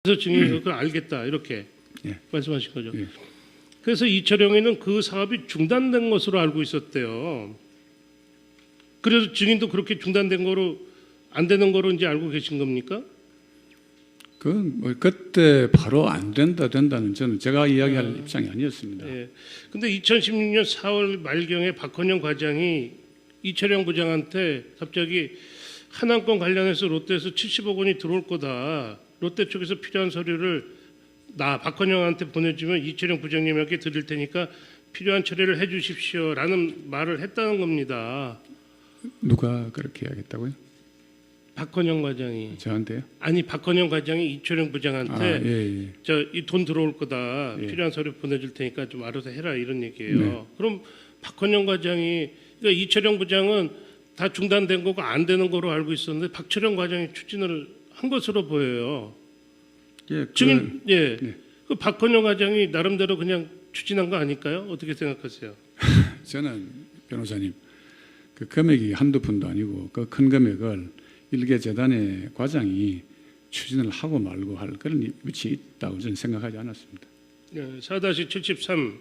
그래서 증인이 그걸 알겠다 이렇게 예. 말씀하신 거죠. 예. 그래서 이철영이는 그 사업이 중단된 것으로 알고 있었대요. 그래서 증인도 그렇게 중단된 거로 안 되는 거로 이제 알고 계신 겁니까? 그건 뭐 그때 바로 안 된다는 저는 제가 이야기할 입장이 아니었습니다. 예. 근데 2016년 4월 말경에 박헌영 과장이 이철영 부장한테 갑자기 한남권 관련해서 롯데에서 70억 원이 들어올 거다. 롯데 쪽에서 필요한 서류를 나 박헌영한테 보내주면 이철영 부장님에게 드릴 테니까 필요한 처리를 해주십시오라는 말을 했다는 겁니다. 누가 그렇게 이야기했다고요? 박헌영 과장이. 저한테요? 아니 박헌영 과장이 이철영 부장한테 예. 저 이 돈 들어올 거다. 예. 필요한 서류 보내줄 테니까 좀 알아서 해라 이런 얘기예요. 네. 그럼 박헌영 과장이 그러니까 이철영 부장은 다 중단된 거고 안 되는 거로 알고 있었는데 박철영 과장이 추진을 한 것으로 보여요. 예, 증인 예. 네. 그 박헌영 과장이 나름대로 그냥 추진한 거 아닐까요? 어떻게 생각하세요? 저는 변호사님 그 금액이 한두 푼도 아니고 그 큰 금액을 일개 재단의 과장이 추진을 하고 말고 할 그런 위치에 있다고 저는 생각하지 않았습니다. 예, 4-73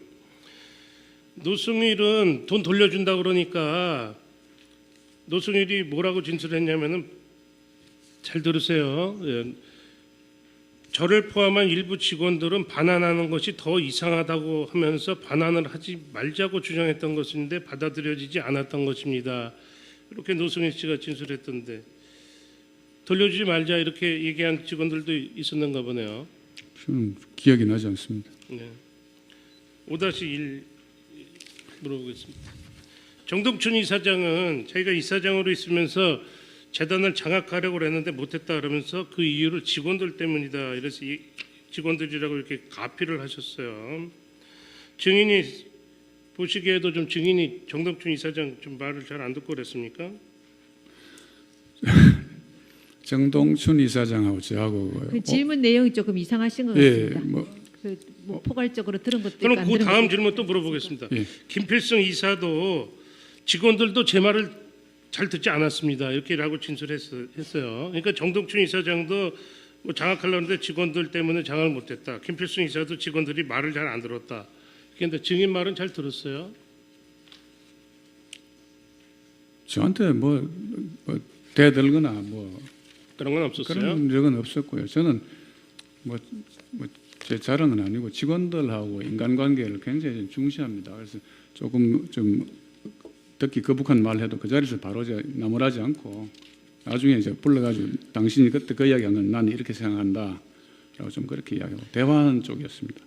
노승일은 돈 돌려준다 그러니까 노승일이 뭐라고 진술했냐면은 잘 들으세요. 예. 저를 포함한 일부 직원들은 반환하는 것이 더 이상하다고 하면서 반환을 하지 말자고 주장했던 것인데 받아들여지지 않았던 것입니다. 이렇게 노승일 씨가 진술했던데 돌려주지 말자 이렇게 얘기한 직원들도 있었는가 보네요. 저는 기억이 나지 않습니다. 네. 5-1 물어보겠습니다. 정동춘 이사장은 자기가 이사장으로 있으면서 재단을 장악하려고 했는데 못했다 그러면서 그 이유를 직원들 때문이다. 이래서 직원들이라고 이렇게 가피를 하셨어요. 증인이 보시기에도 좀 증인이 정동춘 이사장 좀 말을 잘 안 듣고 그랬습니까? 정동춘 이사장하고 저하고 그 질문 내용이 조금 이상하신 것 예, 같습니다. 뭐 포괄적으로 들은 것도 있고 그럼 안 그 들은 다음 것도 질문 또 물어보겠습니다. 예. 김필승 이사도 직원들도 제 말을 잘 듣지 않았습니다. 이렇게라고 진술했어요. 그러니까 정동춘 이사장도 뭐 장악하려고 했는데 직원들 때문에 장악을 못했다. 김필승 이사도 직원들이 말을 잘 안 들었다. 그런데 증인 말은 잘 들었어요. 저한테 뭐 대들거나 뭐 그런 건 없었어요. 그런 적은 없었고요. 저는 제 자랑은 아니고 직원들하고 인간관계를 굉장히 중시합니다. 그래서 조금 좀 듣기 거북한 말 해도 그 자리에서 바로 나무라지 않고 나중에 이제 불러가지고 당신이 그때 그 이야기한 건 난 이렇게 생각한다 라고 좀 그렇게 이야기하고 대화하는 쪽이었습니다.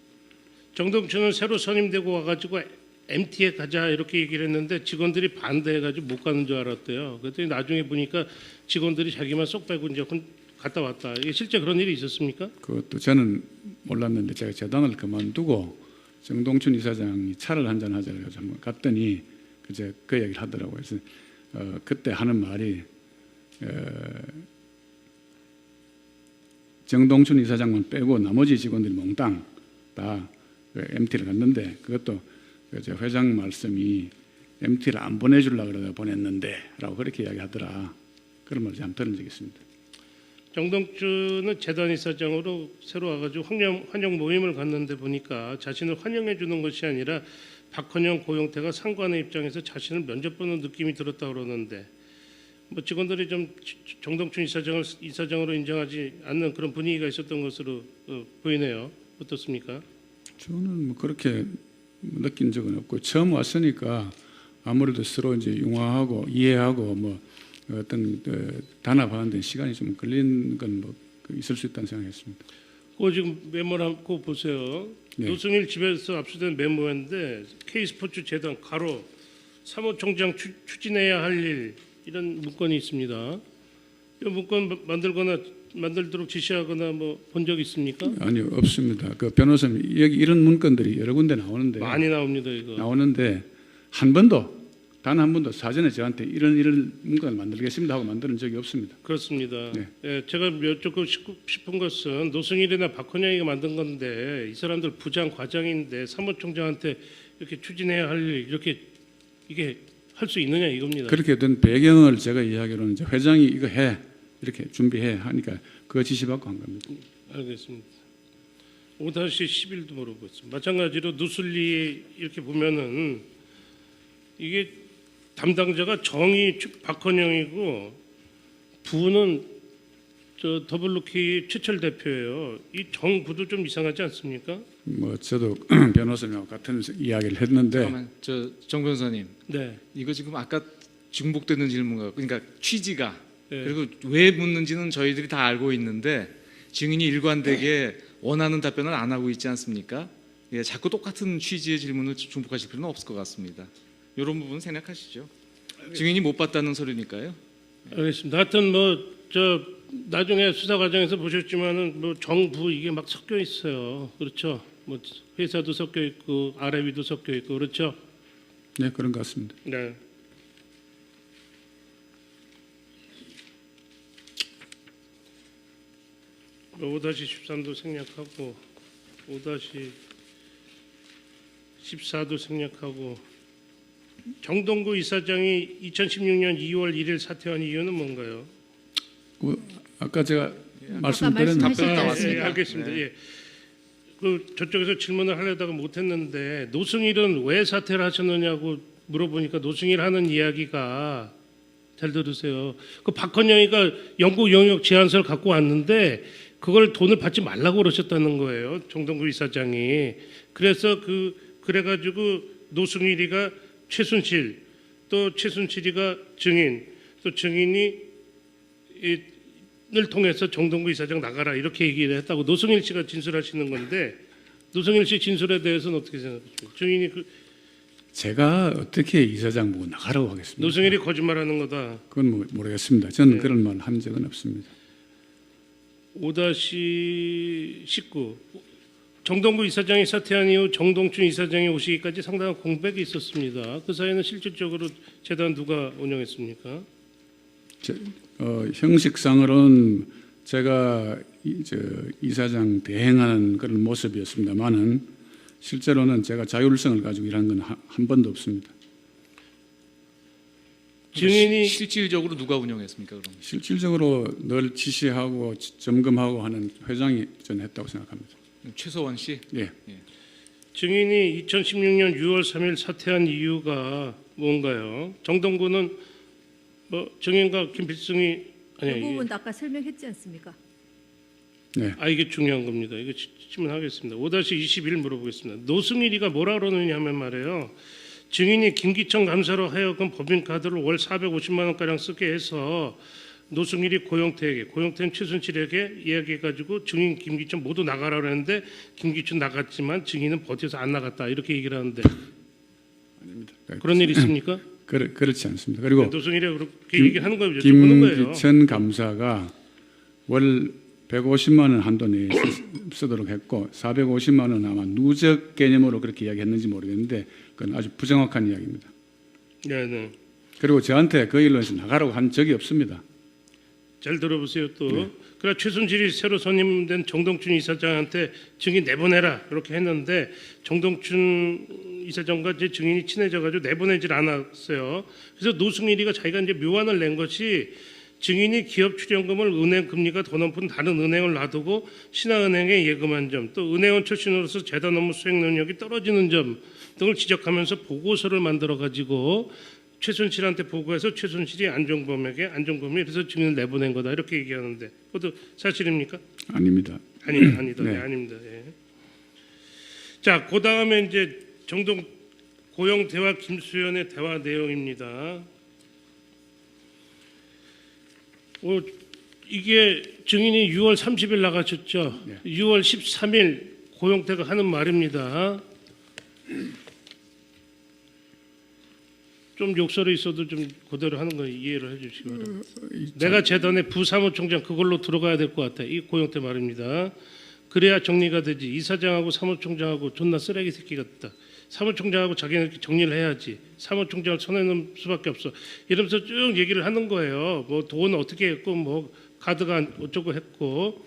정동춘은 새로 선임되고 와가지고 MT에 가자 이렇게 얘기를 했는데 직원들이 반대해가지고 못 가는 줄 알았대요. 그랬더니 나중에 보니까 직원들이 자기만 쏙 빼고 이제 갔다 왔다. 이게 실제 그런 일이 있었습니까? 그것도 저는 몰랐는데 제가 재단을 그만두고 정동춘 이사장이 차를 한잔 하자 그래서 한번 갔더니 그제 그 얘기를 하더라고요. 그래서 그때 하는 말이 정동춘 이사장만 빼고 나머지 직원들이 몽땅 다 MT를 갔는데 그것도 저 회장 말씀이 MT를 안 보내주려고 그러다 보냈는데 라고 그렇게 이야기하더라. 그런 말을 제가 들은 적이 있습니다. 정동춘은 재단 이사장으로 새로 와가지고 환영 모임을 갔는데 보니까 자신을 환영해 주는 것이 아니라 박헌영 고용태가 상관의 입장에서 자신을 면접보는 느낌이 들었다 그러는데 뭐 직원들이 좀 정동춘 이사장으로 인정하지 않는 그런 분위기가 있었던 것으로 보이네요. 어떻습니까? 저는 뭐 그렇게 느낀 적은 없고 처음 왔으니까 아무래도 서로 이제 융화하고 이해하고 뭐 어떤 단합하는 데 시간이 좀 걸리는 건 뭐 있을 수 있다는 생각했습니다. 그거 지금 메모를 한번 보세요. 네. 노승일 집에서 압수된 메모인데 K스포츠 재단 가로 사무총장 추진해야 할 일 이런 문건이 있습니다. 이 문건 만들도록 지시하거나 뭐 본 적 있습니까? 아니요, 없습니다. 그 변호사님 여기 이런 문건들이 여러 군데 나오는데 많이 나옵니다 이거. 나오는데 단 한 번도 사전에 저한테 이런 문건을 만들겠습니다 하고 만드는 적이 없습니다. 그렇습니다. 네. 예, 제가 여쭙고 싶은 것은 노승일이나 박헌영이가 만든 건데 이 사람들 부장 과장인데 사무총장한테 이렇게 추진해야 할 일 이렇게 이게 할 수 있느냐 이겁니다. 그렇게 된 배경을 제가 이야기로는 이제 회장이 이거 해 이렇게 준비해 하니까 그거 지시받고 한 겁니다. 알겠습니다. 5-11도 물어보겠습니다. 마찬가지로 누슬리 이렇게 보면은 이게 담당자가 정의 박헌영이고 부는 저 더블루키 최철 대표예요. 이 정부도 좀 이상하지 않습니까? 뭐 저도 변호사님하고 같은 이야기를 했는데 잠깐만, 정 변호사님, 네. 이거 지금 아까 중복되는 질문과 그러니까 취지가 네. 그리고 왜 묻는지는 저희들이 다 알고 있는데 증인이 일관되게 원하는 답변을 안 하고 있지 않습니까? 예, 자꾸 똑같은 취지의 질문을 중복하실 필요는 없을 것 같습니다. 이런 부분 생각하시죠. 증인이 못 봤다는 소리니까요. 알겠습니다. 하여튼 뭐 저 나중에 수사 과정에서 보셨지만은 뭐 정부 이게 막 섞여 있어요. 그렇죠? 뭐 회사도 섞여 있고 아래 위도 섞여 있고 그렇죠? 네 그런 것 같습니다. 네. 뭐 5-13도 생략하고 5-14도 생략하고 정동구 이사장이 2016년 2월 1일 사퇴한 이유는 뭔가요? 아까 제가 말씀하셨죠. 말씀드렸는데 답변 예, 나왔습니다. 알겠습니다. 네. 예. 그 저쪽에서 질문을 하려다가 못했는데 노승일은 왜 사퇴를 하셨느냐고 물어보니까 노승일 하는 이야기가 잘 들으세요. 그 박헌영이가 영국 영역 제안서를 갖고 왔는데 그걸 돈을 받지 말라고 그러셨다는 거예요. 정동구 이사장이. 그래서 그래가지고 노승일이가 최순실 또 최순실이가 증인 또 증인이 을 통해서 정동구 이사장 나가라 이렇게 얘기를 했다고 노승일 씨가 진술하시는 건데 노승일 씨 진술에 대해서는 어떻게 생각하십니까? 증인이 제가 어떻게 이사장 보고 나가라고 하겠습니까? 노승일이 거짓말하는 거다. 그건 모르겠습니다. 저는 네. 그런 말 한 적은 없습니다. 5-19 정동구 이사장이 사퇴한 이후 정동춘 이사장이 오시기까지 상당한 공백이 있었습니다. 그 사이에는 실질적으로 재단 누가 운영했습니까? 형식상으로는 제가 이사장 대행하는 그런 모습이었습니다만은 실제로는 제가 자율성을 가지고 일한 건 한 번도 없습니다. 증인이 실질적으로 누가 운영했습니까? 그럼 실질적으로 늘 지시하고 점검하고 하는 회장이 저는 했다고 생각합니다. 최서원 씨. 예. 증인이 2016년 6월 3일 사퇴한 이유가 뭔가요? 정동구는 뭐 증인과 김필승이 그 아니 부분도 아까 설명했지 않습니까? 네. 이게 중요한 겁니다. 이거 질문하겠습니다. 5-21 물어보겠습니다. 노승일이가 뭐라 그러느냐 하면 말이에요. 증인이 김기천 감사로 하여금 법인카드를 월 450만 원가량 쓰게 해서 노승일이 고용태는 최순실에게 이야기해가지고 증인 김기천 모두 나가라 그랬는데 김기천 나갔지만 증인은 버텨서 안 나갔다 이렇게 얘기를 하는데 아닙니다. 그런 일 있습니까? 그렇지 않습니다. 그리고 노승일이 그렇게 얘기하는 거예요. 여쭤보는 거예요. 김기천 감사가 월 150만 원 한도 내에 쓰도록 했고 450만 원 아마 누적 개념으로 그렇게 이야기했는지 모르겠는데 그건 아주 부정확한 이야기입니다. 네. 그리고 저한테 그 일로 해서 나가라고 한 적이 없습니다. 잘 들어보세요 또. 그래 최순실이 새로 선임된 정동춘 이사장한테 증인 내보내라 이렇게 했는데 정동춘 이사장과 제 증인이 친해져가지고 내보내질 않았어요. 그래서 노승일이가 자기가 이제 묘안을 낸 것이 증인이 기업 출연금을 은행 금리가 더 높은 다른 은행을 놔두고 신한은행에 예금한 점, 또 은행원 출신으로서 재단 업무 수행 능력이 떨어지는 점 등을 지적하면서 보고서를 만들어 가지고 최순실한테 보고해서 최순실이 안종범이 그래서 증인을 내보낸 거다 이렇게 얘기하는데 그것도 사실입니까? 아닙니다. 아니다. 네. 아닙니다. 예. 자, 그 다음에 이제 고용태와 김수현의 대화 내용입니다. 이게 증인이 6월 30일 나가셨죠. 네. 6월 13일 고용태가 하는 말입니다. 좀 욕설이 있어도 좀 그대로 하는 거 이해를 해주시기 바랍니다. 내가 재단의 부사무총장 그걸로 들어가야 될 것 같아. 이 고용태 말입니다. 그래야 정리가 되지. 이사장하고 사무총장하고 존나 쓰레기 새끼 같다. 사무총장하고 자기는 이렇게 정리를 해야지. 사무총장을 쳐내는 수밖에 없어. 이러면서 쭉 얘기를 하는 거예요. 뭐 돈 어떻게 했고 뭐 카드가 어쩌고 했고.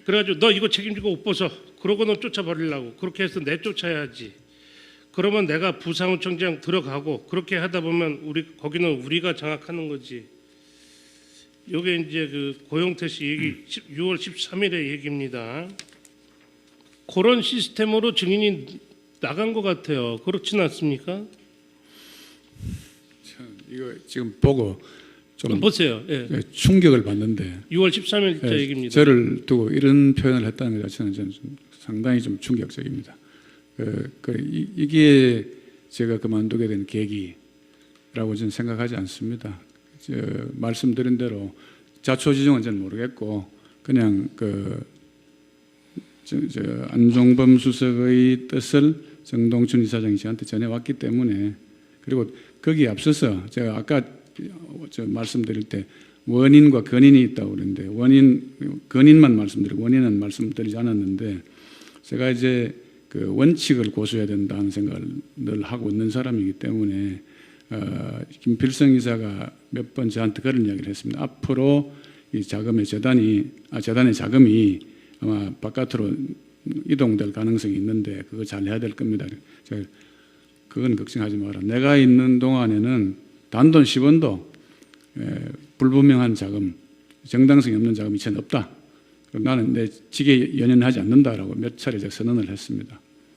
그래가지고 너 이거 책임지고 옷 벗어. 그러고는 쫓아버리려고. 그렇게 해서 내쫓아야지. 그러면 내가 부사무총장 들어가고 그렇게 하다 보면 거기는 우리가 장악하는 거지. 요게 이제 그 고영태 씨 얘기 6월 13일의 얘기입니다. 그런 시스템으로 증인이 나간 것 같아요. 그렇진 않습니까? 이거 지금 보고 좀 보세요. 예. 충격을 받는데 6월 13일자 예, 얘기입니다. 저를 두고 이런 표현을 했다는 것 자체는 저는 좀 상당히 좀 충격적입니다. 이게 제가 그만두게 된 계기라고 저는 생각하지 않습니다. 말씀드린 대로 자초지종은 저는 모르겠고 그냥 안종범 수석의 뜻을 정동춘 이사장이 저한테 전해왔기 때문에, 그리고 거기에 앞서서 제가 아까 말씀드릴 때 원인과 근인이 있다고 그러는데 근인만 말씀드리고 원인은 말씀드리지 않았는데, 제가 이제 그 원칙을 고수해야 된다는 생각을 늘 하고 있는 사람이기 때문에 김필성 이사가 몇 번 저한테 그런 이야기를 했습니다. 앞으로 이 재단의 자금이 아마 바깥으로 이동될 가능성이 있는데 그거 잘 해야 될 겁니다. 제가 그건 걱정하지 마라. 내가 있는 동안에는 단돈 10원도 불분명한 자금, 정당성이 없는 자금이 전 없다. 나는 내 직에 연연하지 않는다라고 몇 차례 제가 선언을 했습니다.